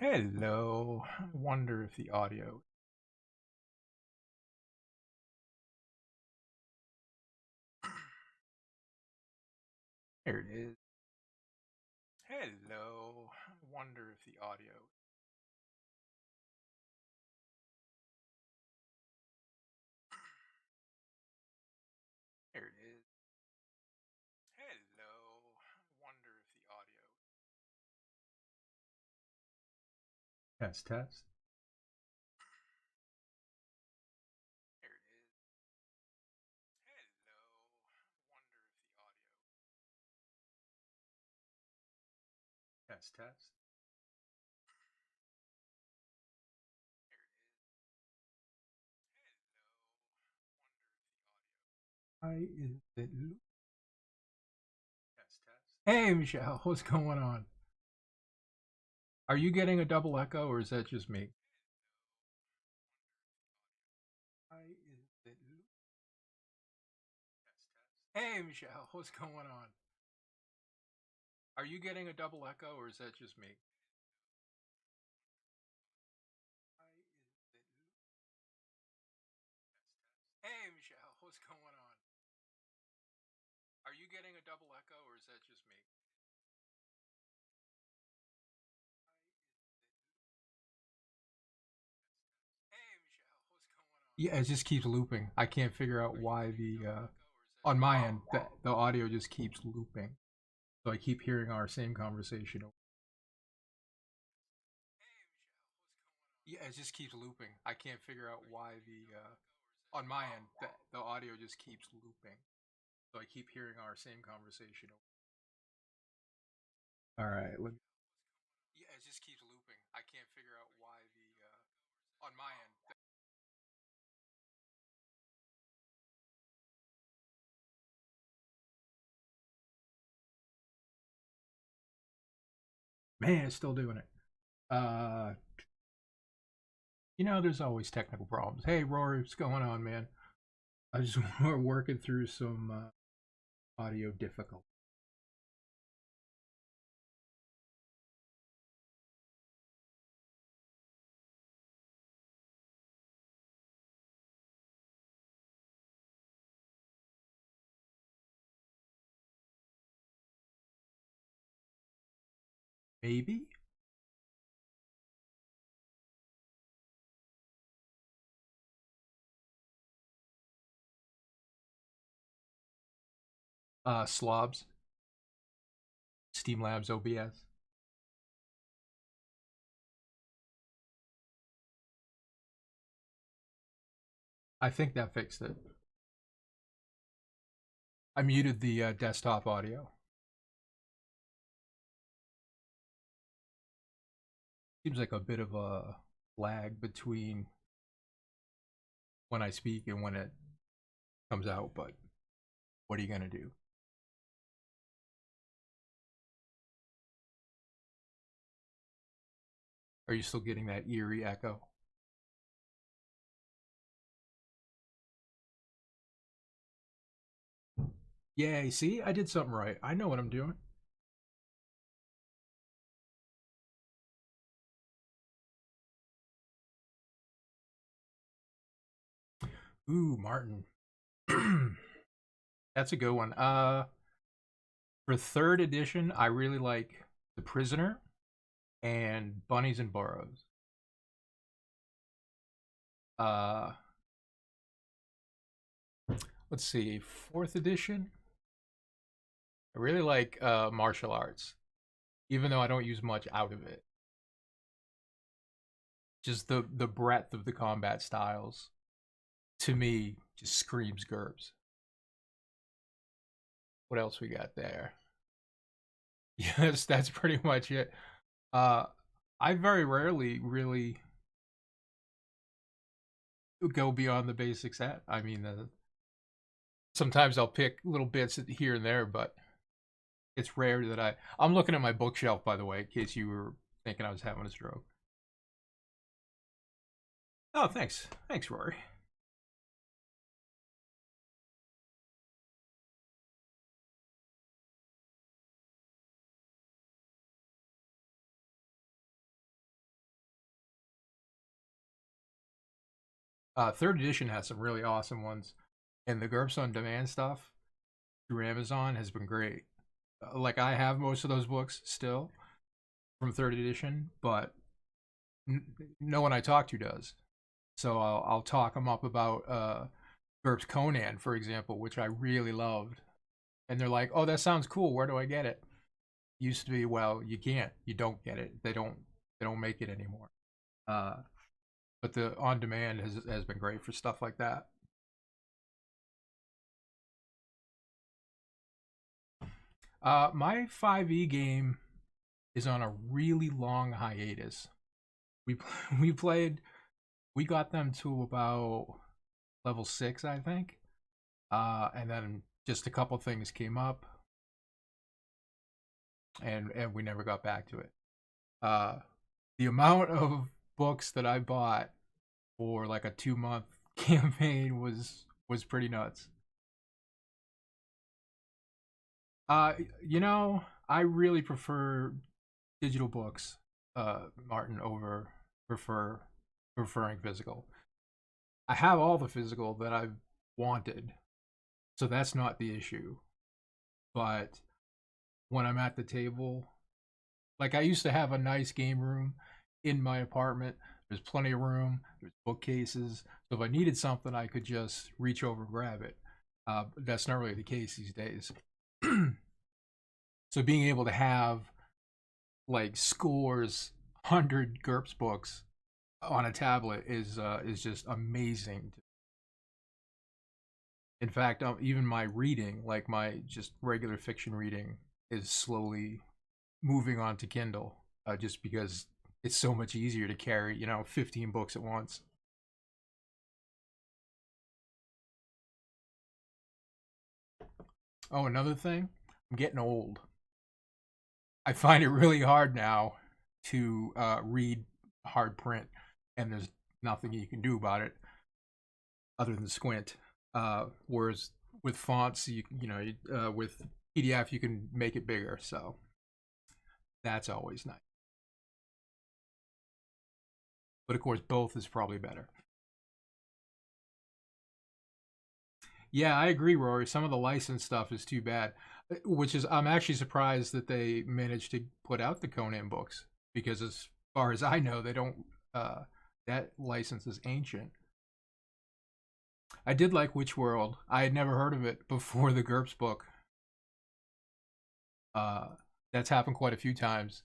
Hello. I wonder if the audio. There it is. Hello. I wonder if the audio. There it is. Hello. I wonder if the audio. Test, test. There it is. Hello. I wonder if the audio. Test, test. There it is. Hello. Why is it? Test, test. Hey, Michelle. What's going on? Are you getting a double echo or is that just me? Why is it? Hey, Michelle, what's going on? Are you getting a double echo or is that just me? Hey, Michelle, what's going on? Are you getting a double echo or is that just me? Hey, Michelle, what's going on? Yeah, it just keeps looping. I can't figure out why on my end the audio just keeps looping. So I keep hearing our same conversation. Yeah, it just keeps looping. I can't figure out why on my end the audio just keeps looping. So I keep hearing our same conversation. All right. Yeah, it just keeps looping. I can't figure out why on my end. Man, it's still doing it. Uh, there's always technical problems. Hey, Rory, what's going on, man? I just working through some audio difficulty. Maybe. Slobs, Steam Labs OBS. I think that fixed it. I muted the desktop audio. Seems like a bit of a lag between when I speak and when it comes out, but what are you gonna do? Are you still getting that eerie echo? Yay, see, I did something right. I know what I'm doing. Ooh, Martin. That's a good one. For third edition, I really like The Prisoner and Bunnies and Burrows. Uh, let's see, fourth edition. I really like martial arts, even though I don't use much out of it. Just the breadth of the combat styles, to me, just screams GURPS. What else we got there? Yes, that's pretty much it. Uh, I very rarely really go beyond the basic set. I mean, sometimes I'll pick little bits here and there, but it's rare that I'm looking at my bookshelf, by the way, in case you were thinking I was having a stroke. Oh, thanks. Thanks, Rory. Third edition has some really awesome ones, and the GURPS on Demand stuff through Amazon has been great. Like I have most of those books still from third edition, but no one I talk to does. So I'll talk them up about GURPS Conan, for example, which I really loved, and they're like, "Oh, that sounds cool. Where do I get it?" Used to be, well, you can't. You don't get it. They don't make it anymore. Uh, but the on demand has been great for stuff like that. My 5e game is on a really long hiatus. We we played we got them to about level 6, I think. And then just a couple things came up, and we never got back to it. Uh, the amount of books that I bought for like a 2 month campaign was pretty nuts. Uh, I really prefer digital books, Martin, over prefer preferring physical. I have all the physical that I've wanted, so that's not the issue. But when I'm at the table, like I used to have a nice game room in my apartment. There's plenty of room. There's bookcases. So if I needed something, I could just reach over and grab it. But that's not really the case these days. So being able to have like scores, 100 GURPS books on a tablet is just amazing. In fact, even my reading, like my just regular fiction reading, is slowly moving on to Kindle, just because it's so much easier to carry, 15 books at once. Oh, another thing, I'm getting old. I find it really hard now to read hard print, and there's nothing you can do about it other than squint. Whereas with fonts, with PDF you can make it bigger, so that's always nice. But of course, both is probably better. Yeah, I agree, Rory. Some of the license stuff is too bad. Which is, I'm actually surprised that they managed to put out the Conan books because, as far as I know, they don't. That license is ancient. I did like Witch World. I had never heard of it before the GURPS book. Uh, that's happened quite a few times.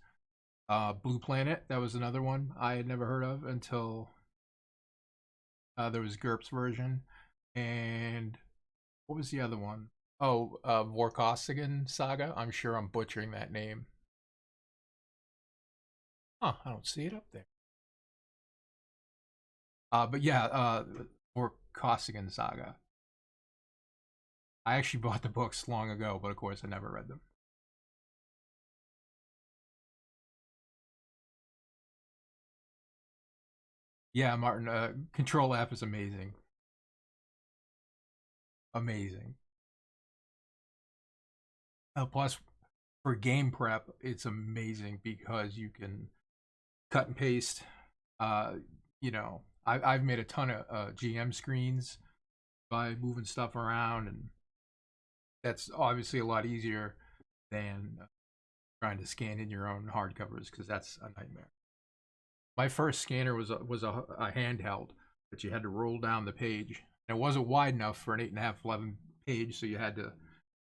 Blue Planet, that was another one I had never heard of until there was GURPS version. And what was the other one? Oh, Vorkosigan Saga. I'm sure I'm butchering that name. Huh, I don't see it up there. But yeah, Vorkosigan Saga. I actually bought the books long ago, but of course I never read them. Yeah, Martin, Control F is amazing. Amazing. Plus, for game prep, it's amazing because you can cut and paste. Uh, I've made a ton of GM screens by moving stuff around, and that's obviously a lot easier than trying to scan in your own hardcovers because that's a nightmare. My first scanner was a handheld, but you had to roll down the page, and it wasn't wide enough for an 8.5 11 page, so you had to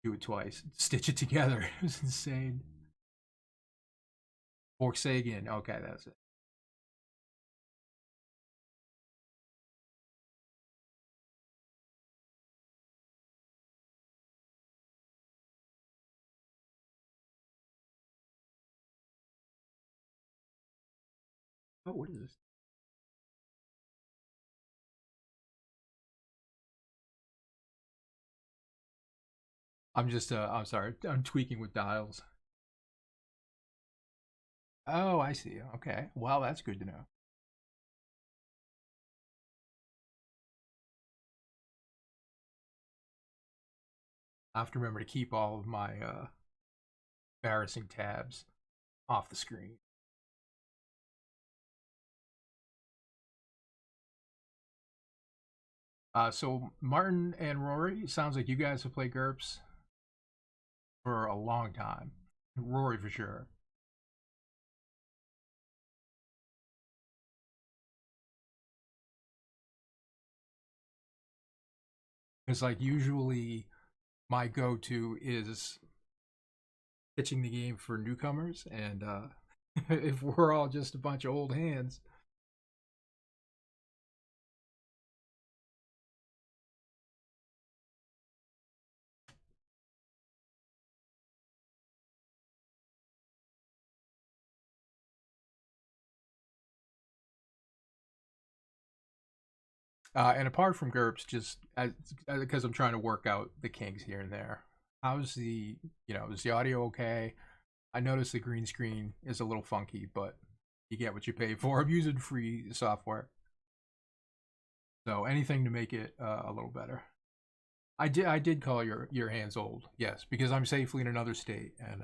do it twice, stitch it together. It was insane. Volkswagen, okay, that's it. Oh, what is this? I'm sorry, I'm tweaking with dials. Oh, I see. Okay, well, that's good to know. I have to remember to keep all of my embarrassing tabs off the screen. So Martin and Rory, sounds like you guys have played GURPS for a long time. Rory for sure. Because like usually my go-to is pitching the game for newcomers, and if we're all just a bunch of old hands, and apart from GURPS, just because I'm trying to work out the kinks here and there. How's the is the audio okay? I noticed the green screen is a little funky, but you get what you pay for. I'm using free software, so anything to make it a little better. I did call your hands old, yes, because I'm safely in another state, and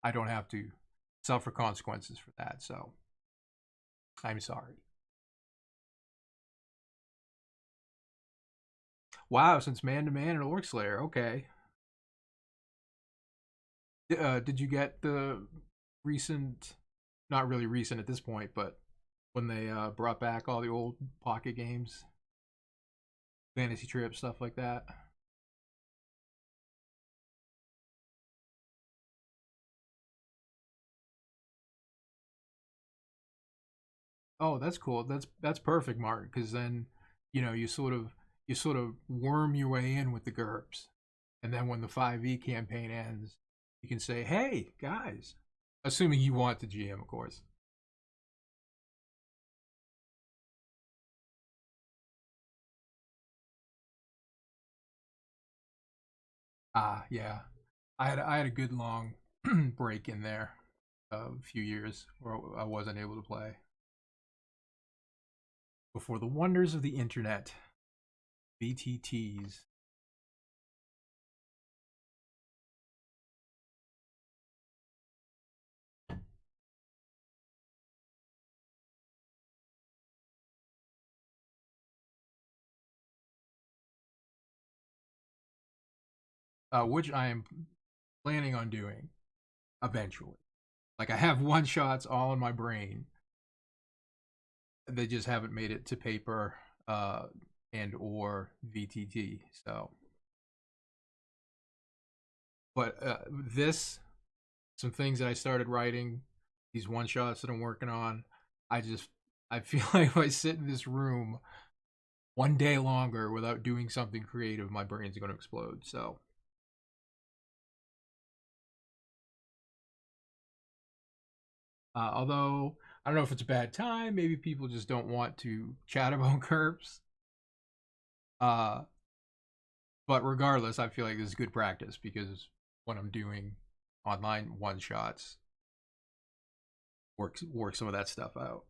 I don't have to suffer consequences for that. So I'm sorry. Wow, since Man to Man and Orc Slayer, okay. Did you get the recent? Not really recent at this point, but when they brought back all the old pocket games, Fantasy Trip, stuff like that. Oh, that's cool. That's perfect, Mark. Because then, you sort of worm your way in with the GURPS, and then when the 5e campaign ends, you can say, "Hey, guys," assuming you want the GM, of course. Yeah, I had a good long break in there, a few years where I wasn't able to play before the wonders of the internet, VTTs. Which I am planning on doing eventually. Like I have one shots all in my brain. They just haven't made it to paper and or VTT. So, but this some things that I started writing, these one shots that I'm working on. I just I feel like if I sit in this room one day longer without doing something creative, my brain's going to explode. So, although I don't know if it's a bad time, maybe people just don't want to chat about curves. Uh, but regardless, I feel like this is good practice because when I'm doing online one shots, work some of that stuff out.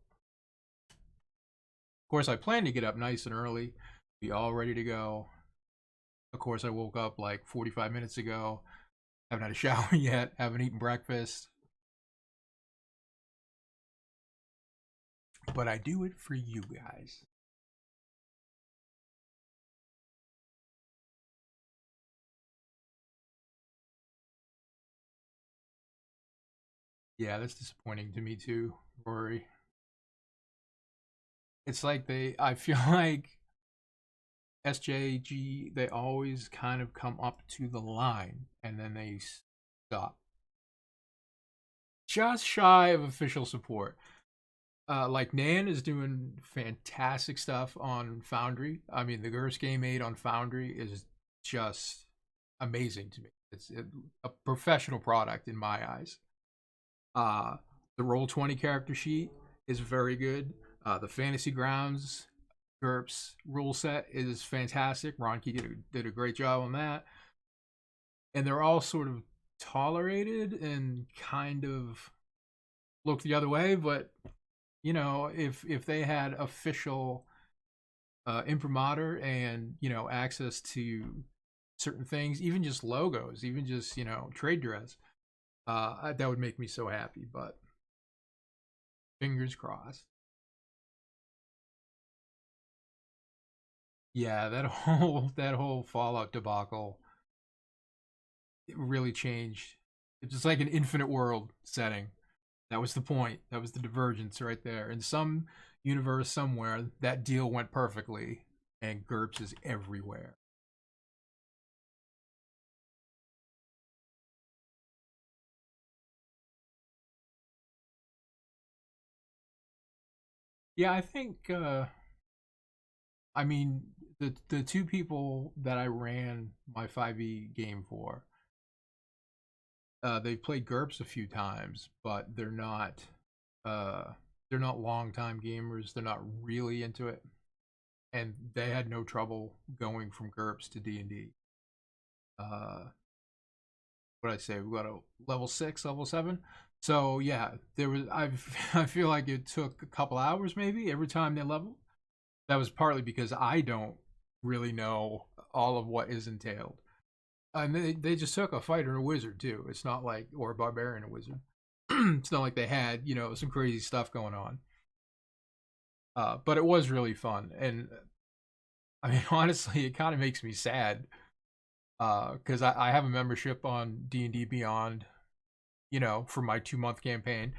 Of course, I plan to get up nice and early, be all ready to go. Of course, I woke up like 45 minutes ago, haven't had a shower yet, haven't eaten breakfast, but I do it for you guys. Yeah, that's disappointing to me too, Rory. It's like I feel like SJG, they always kind of come up to the line and then they stop. Just shy of official support. Like Nan is doing fantastic stuff on Foundry. I mean, the GURPS game made on Foundry is just amazing to me. It's a professional product in my eyes. Uh, the Roll20 character sheet is very good. The Fantasy Grounds GURPS rule set is fantastic. Ronke did a great job on that. And they're all sort of tolerated and kind of look the other way, but if they had official imprimatur and access to certain things, even just logos, even just trade dress, that would make me so happy. But fingers crossed. Yeah, that whole Fallout debacle, it really changed. It's just like an infinite world setting. That was the point. That was the divergence right there. In some universe somewhere, that deal went perfectly, and GURPS is everywhere. Yeah, I think. I mean, the two people that I ran my 5e game for, they've played GURPS a few times, but uh, they're not long time gamers. They're not really into it, and they had no trouble going from GURPS to D&D. Uh, what I say? We got a level 6, level 7. So yeah, there was. I feel like it took a couple hours maybe every time they leveled. That was partly because I don't really know all of what is entailed. And they just took a fighter and a wizard too. It's not like, or a barbarian and a wizard. It's not like they had, some crazy stuff going on. But it was really fun, and I mean, honestly, it kind of makes me sad because I have a membership on D&D Beyond, for my 2 month campaign,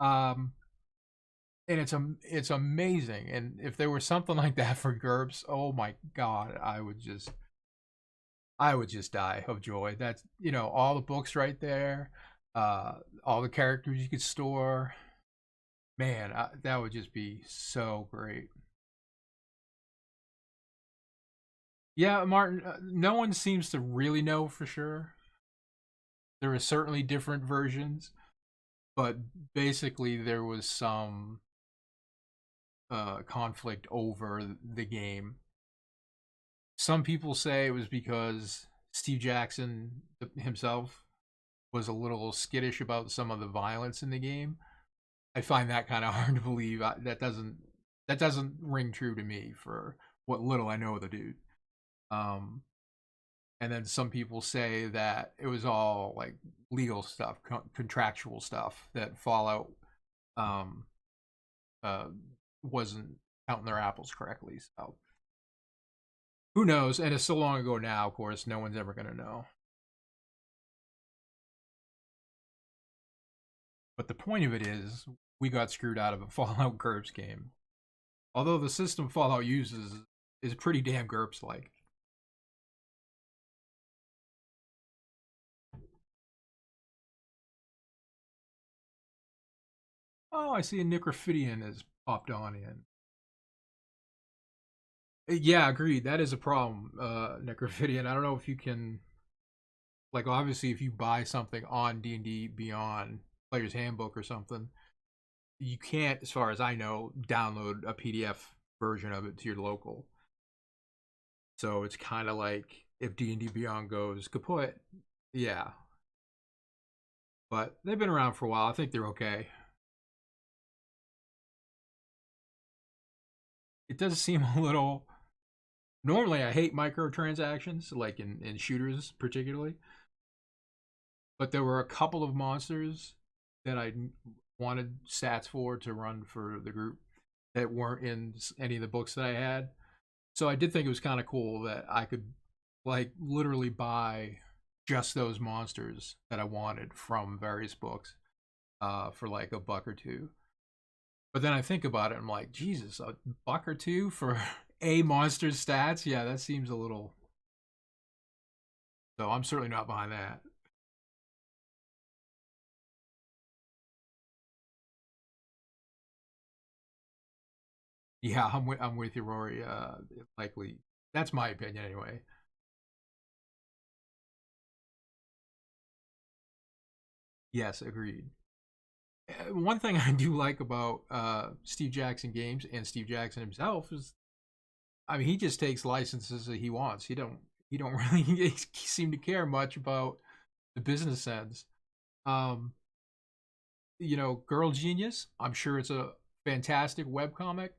um, and it's amazing. And if there was something like that for GURPS, oh my god, I would just die of joy. That's all the books right there, all the characters you could store. Man, that would just be so great. Yeah, Martin. No one seems to really know for sure. There are certainly different versions, but basically there was some conflict over the game. Some people say it was because Steve Jackson himself was a little skittish about some of the violence in the game. I find that kind of hard to believe. That doesn't ring true to me for what little I know of the dude. Um, and then some people say that it was all like legal stuff, contractual stuff that Fallout um, uh, wasn't counting their apples correctly. So who knows? And it's so long ago now. Of course, no one's ever gonna know. But the point of it is, we got screwed out of a Fallout GURPS game. Although the system Fallout uses is pretty damn GURPS like. Oh, I see a Necrophidian has popped on in. Yeah, agreed. That is a problem, Necrophidian. I don't know if you can, like, obviously, if you buy something on D&D Beyond Player's Handbook or something, you can't, as far as I know, download a PDF version of it to your local. So it's kind of like if D&D Beyond goes kaput, yeah. But they've been around for a while. I think they're okay. It does seem a little. Normally, I hate microtransactions, like in shooters particularly. But there were a couple of monsters that I wanted stats for to run for the group that weren't in any of the books that I had. So I did think it was kind of cool that I could like literally buy just those monsters that I wanted from various books for like a buck or two. But then I think about it, I'm like, Jesus, a buck or two for a monster's stats? Yeah, that seems a little. So I'm certainly not behind that. Yeah, I'm with you, Rory. Likely, that's my opinion anyway. Yes, agreed. One thing I do like about Steve Jackson games and Steve Jackson himself is, I mean, he just takes licenses that he wants. He don't really seem to care much about the business ends. Um, Girl Genius. I'm sure it's a fantastic web comic.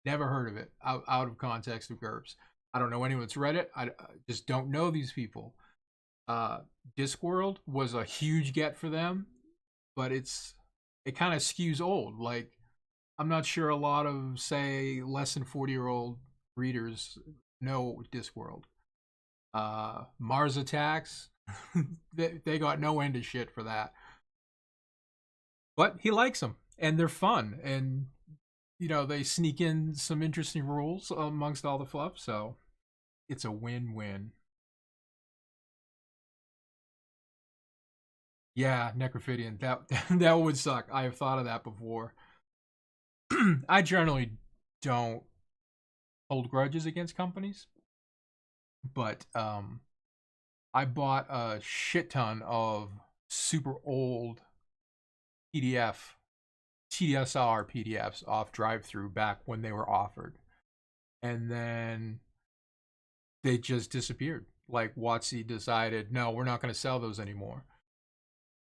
Never heard of it out of context of GURPS. I don't know anyone that's read it. I just don't know these people. Uh, Discworld was a huge get for them, but it kind of skews old. Like I'm not sure a lot of say less than 40-year-old readers no Discworld. Mars Attacks, they got no end of shit for that. But he likes them, and they're fun, and you know they sneak in some interesting rules amongst all the fluff, so it's a win-win. Yeah, Necrophidian, that would suck. I have thought of that before. I generally don't hold grudges against companies, but I bought a shit ton of super old PDF, TDSR PDFs off drive-through back when they were offered, and then they just disappeared. Like WotC decided, no, we're not going to sell those anymore,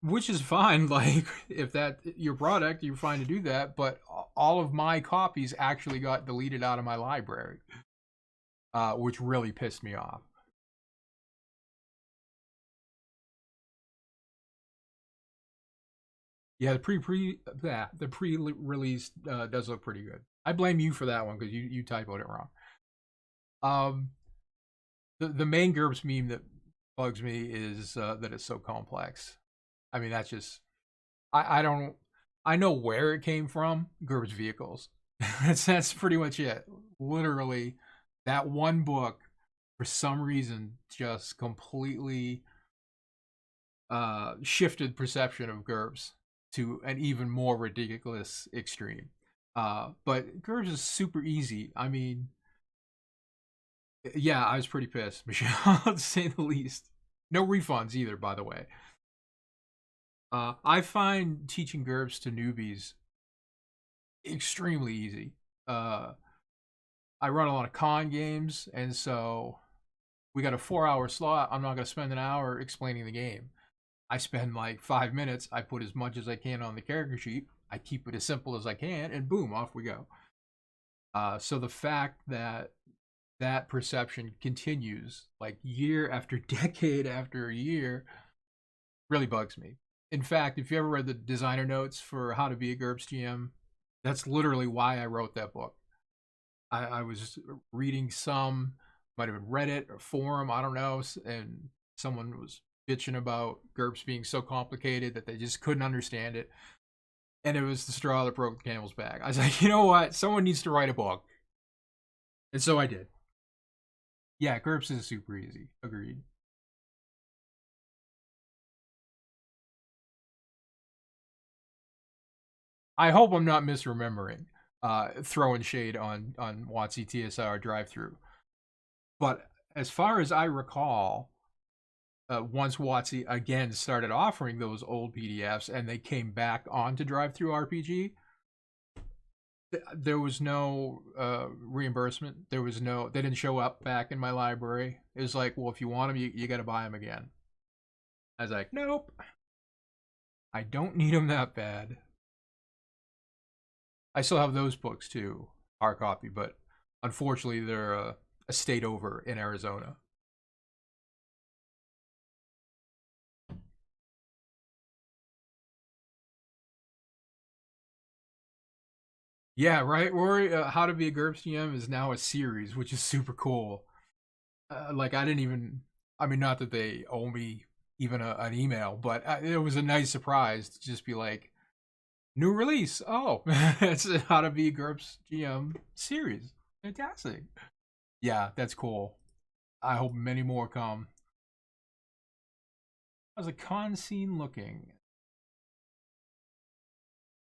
which is fine. Like if that your product, you're fine to do that. But all of my copies actually got deleted out of my library, which really pissed me off. Yeah, the pre-release does look pretty good. I blame you for that one because you typoed it wrong. Um, the main GURPS meme that bugs me is that it's so complex. I mean, that's just I don't I know where it came from. GURPS vehicles. That's pretty much it. Literally, that one book for some reason just completely shifted perception of GURPS to an even more ridiculous extreme. But GURPS is super easy. I mean, yeah, I was pretty pissed, Michelle, to say the least. No refunds either, by the way. I find teaching GURPS to newbies extremely easy. I run a lot of con games, and so we got a 4-hour slot. I'm not going to spend an hour explaining the game. I spend like 5 minutes. I put as much as I can on the character sheet. I keep it as simple as I can, and boom, off we go. So the fact that that perception continues like year after decade after year really bugs me. In fact, if you ever read the designer notes for how to be a GURPS GM, that's literally why I wrote that book. I was reading some, might have been Reddit or forum, I don't know, and someone was bitching about GURPS being so complicated that they just couldn't understand it. And it was the straw that broke the camel's back. I was like, you know what? Someone needs to write a book. And so I did. Yeah, GURPS is super easy. Agreed. I hope I'm not misremembering, throwing shade on WotC TSR drive through. But as far as I recall, once WotC again started offering those old PDFs and they came back onto drive through RPG, there was no reimbursement. There was no, they didn't show up back in my library. It was like, well, if you want them, you got to buy them again. I was like, nope, I don't need them that bad. I still have those books too, hard copy, but unfortunately they're a state over in Arizona. Yeah, right. Rory, How to Be a GURPS GM is now a series, which is super cool. Like I didn't even, I mean, not that they owe me even an email, but it was a nice surprise to just be like, new release. Oh, it's a How to Be a GURPS GM series. Fantastic. Yeah, that's cool. I hope many more come. How's the con scene looking?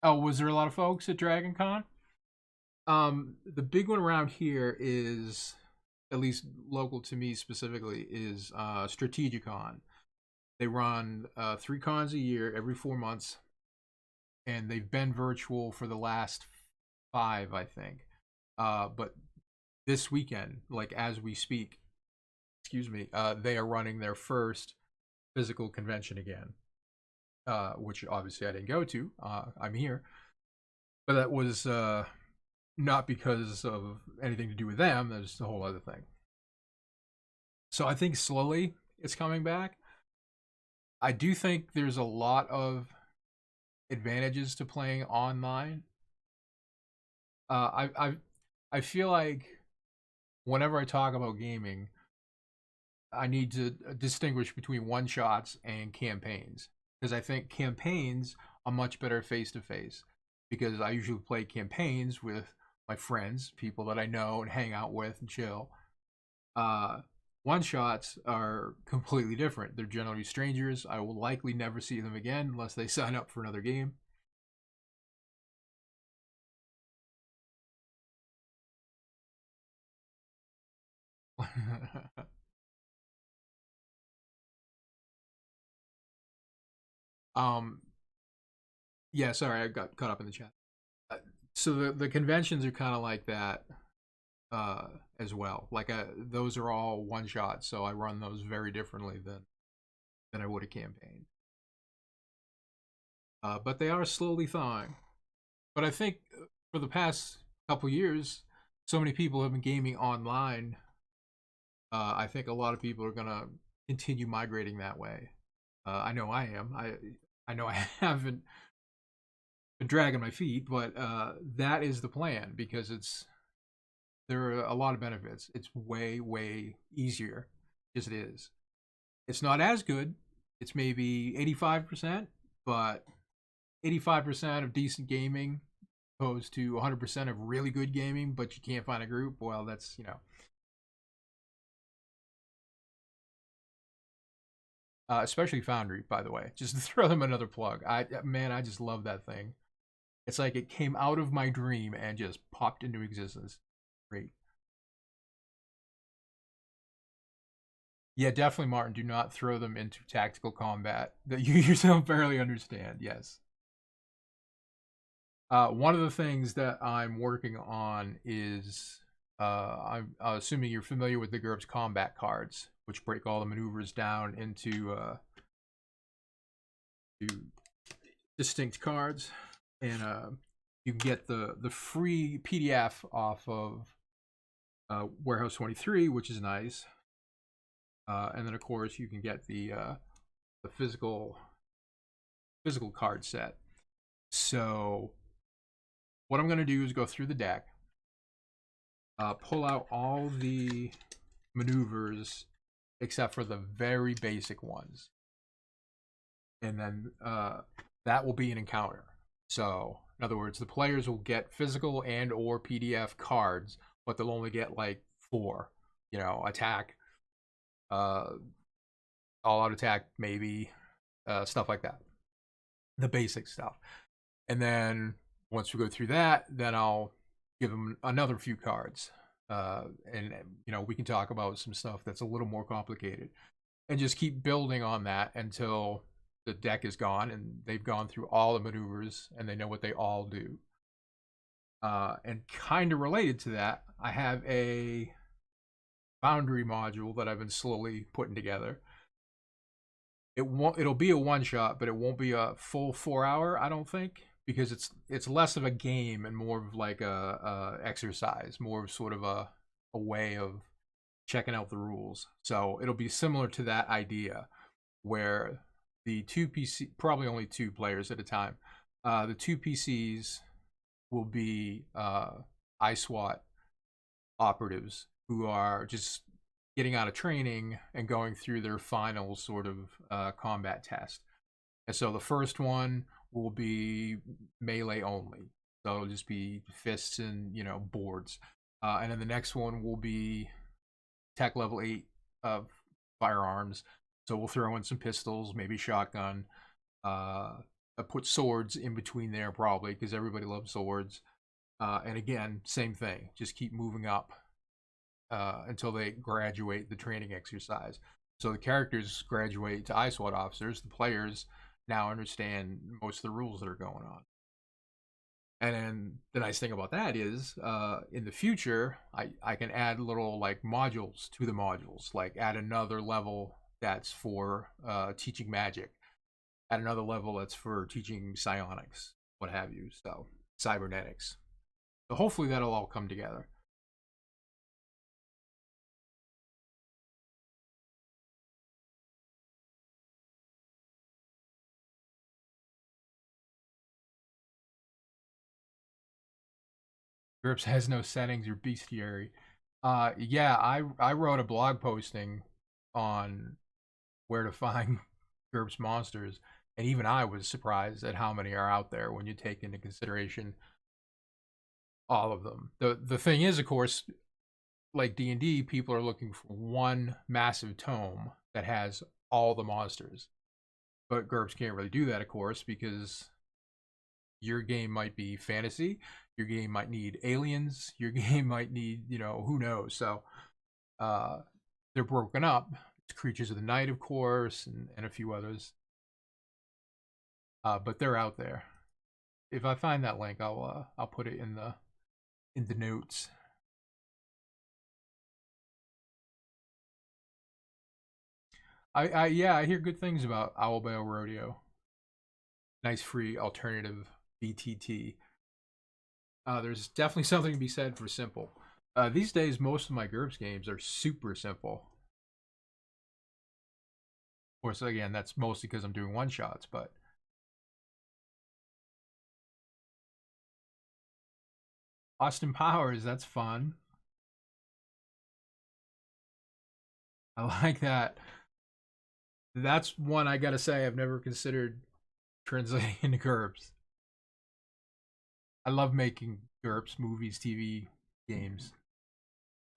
Oh, was there a lot of folks at Dragon Con? The big one around here is, at least local to me specifically, is Strategicon. They run 3 cons a year, every 4 months, and they've been virtual for the last 5, I think. But this weekend, like as we speak, excuse me, they are running their first physical convention again, which obviously I didn't go to. I'm here, but that was not because of anything to do with them. There's a whole other thing. So I think slowly it's coming back. I do think there's a lot of advantages to playing online. I feel like whenever I talk about gaming, I need to distinguish between one shots and campaigns because I think campaigns are much better face to face because I usually play campaigns with my friends, people that I know and hang out with and chill. Uh, One shots are completely different. They're generally strangers. I will likely never see them again unless they sign up for another game. um, yeah, sorry, I got caught up in the chat. Uh, so the conventions are kind of like that uh, as well. Like those are all one shots, so I run those very differently than I would a campaign. But they are slowly thawing. But I think for the past couple years, so many people have been gaming online. I think a lot of people are gonna continue migrating that way. I know I am. I know I haven't been dragging my feet, but that is the plan because there are a lot of benefits. It's way easier as it is. It's not as good. It's maybe 85%, but 85% of decent gaming opposed to 100% of really good gaming, but you can't find a group. Well, that's, especially Foundry, by the way. Just to throw them another plug. I just love that thing. It's like it came out of my dream and just popped into existence. Great. Yeah, definitely, Martin. Do not throw them into tactical combat that you yourself barely understand. Yes. One of the things that I'm working on is I'm assuming you're familiar with the GURPS combat cards, which break all the maneuvers down into to distinct cards, and you can get the free PDF off of Warehouse 23, which is nice. And then of course you can get the physical card set. So what I'm going to do is go through the deck, pull out all the maneuvers except for the very basic ones, and then that will be an encounter. So in other words, the players will get physical and or PDF cards, but they'll only get like 4. Attack, uh, all out attack, maybe stuff like that, the basic stuff. And then once we go through that, then I'll give them another few cards. And we can talk about some stuff that's a little more complicated and just keep building on that until the deck is gone and they've gone through all the maneuvers and they know what they all do. And kind of related to that, I have a Foundry module that I've been slowly putting together. It'll be a one shot, but it won't be a full 4 hour, I don't think, because it's less of a game and more of like a exercise, more of sort of a way of checking out the rules. So it'll be similar to that idea where the two PC, probably only 2 players at a time, the 2 PCs will be ISWAT operatives who are just getting out of training and going through their final sort of combat test. And so the first one will be melee only. So it'll just be fists and, boards. And then the next one will be tech level 8 of firearms. So we'll throw in some pistols, maybe shotgun. I put swords in between there probably because everybody loves swords. And again, same thing. Just keep moving up until they graduate the training exercise. So the characters graduate to ISWAT officers. The players now understand most of the rules that are going on. And then the nice thing about that is in the future, I can add little like modules to the modules, like add another level that's for teaching magic, add another level that's for teaching psionics, what have you, so cybernetics. So hopefully that'll all come together. GURPS has no settings or bestiary. Yeah, I wrote a blog posting on where to find GURPS monsters, and even I was surprised at how many are out there when you take into consideration all of them. The thing is, of course, like D&D, people are looking for one massive tome that has all the monsters. But GURPS can't really do that, of course, because your game might be fantasy, your game might need aliens, your game might need, who knows. So uh, they're broken up. It's Creatures of the Night, of course, and a few others. But they're out there. If I find that link, I'll put it in the notes. I hear good things about Owlbale Rodeo. Nice free alternative VTT. There's definitely something to be said for simple. These days, most of my GURPS games are super simple. Of course, again, that's mostly because I'm doing one shots, but Austin Powers, that's fun. I like that. That's one I gotta say I've never considered translating into GURPS. I love making GURPS movies, TV, games.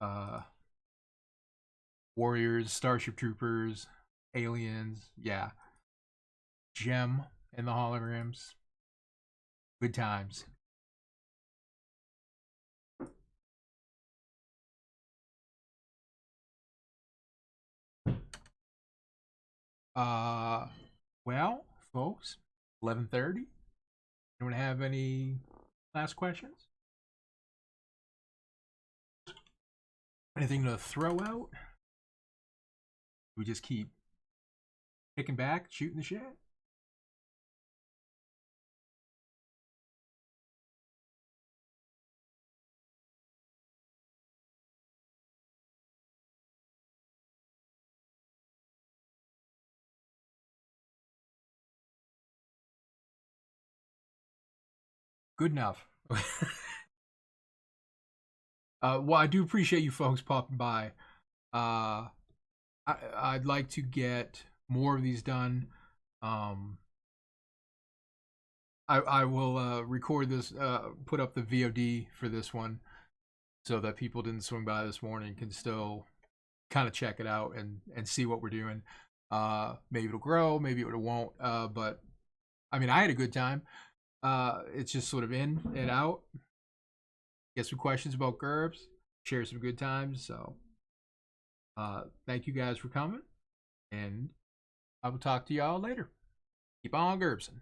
Uh, Warriors, Starship Troopers, Aliens, yeah. Gem and the holograms. Good times. Uh, well, folks, 11:30. Anyone have any last questions? Anything to throw out? We just keep kicking back, shooting the shit. Good enough. Well, I do appreciate you folks popping by. Uh, I'd like to get more of these done. Um, I will record this, put up the VOD for this one, so that people didn't swing by this morning can still kind of check it out and see what we're doing. Maybe it'll grow, maybe it won't. But I mean, I had a good time. It's just sort of in and out. Get some questions about GURPS, share some good times. So thank you guys for coming, and I will talk to y'all later. Keep on GURPSing.